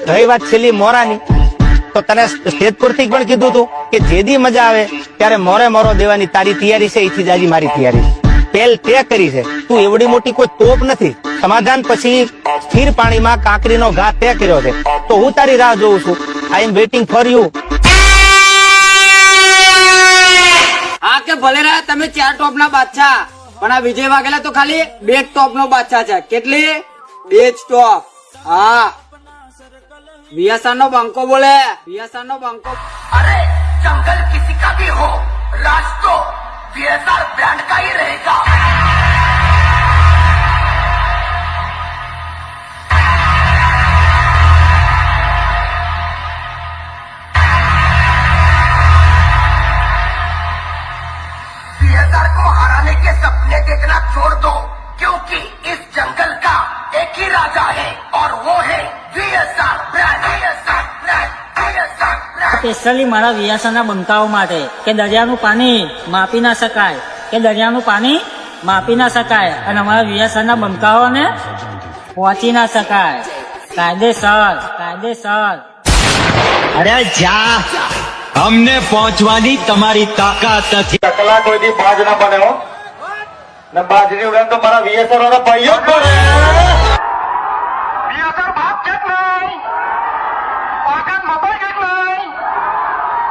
રહી વાત છેલ્લી મોરાની, તો તને સ્ટેજ પરથી પણ કીધું હતું કે જેદી મજા આવે ત્યારે મોરે મોરો દેવાની તારી તૈયારી છે, એથી જાજી મારી તૈયારી પેલ તે કરી છે. તું એવડી મોટી કોઈ તોપ નથી. સમાધાન પછી સ્થિર પાણીમાં કાંકરીનો ઘા તે કર્યો છે, તો હું તારી રાહ જોઉં છું. આઈ એમ વેઇટિંગ ફોર યુ. હા કે ભલે રહ્યા તમે 4 ટોપ ના બાદશાહ, પણ આ વિજય વાઘેલા તો ખાલી 2 ટોપ નો બાદશાહ છે. કેટલી? 2 ટોપ. હા, વીએસઆર નો બંકો બોલે, વીએસઆર નો બંકો. अरे जंगल किसी का भी हो, राज तो वीएसआर ब्रांड का ही रहेगा. वीएसआर को हराने के सपने देखना छोड़ दो, क्योंकि इस जंगल का एक ही राजा है और वो है VSR brand. VSR brand, VSR brand. Specially મારા વિયાસાના બંકાઓ માટે કે દરિયાનું પાણી માપી ના શકાય, કે દરિયાનું પાણી માપી ના શકાય અને અમારા વિયાસાના બંકાઓને પહોંચી ના શકાય. કાયદેસર, કાયદેસર. અરે જા, અમને પહોંચવાની તમારી તાકાત નથી. કલાક કોઈ દી બાજ ના બને હો, ને બાજરી ઉડે તો મારા વીએસઆર વાળા ભાઈઓ જ બને.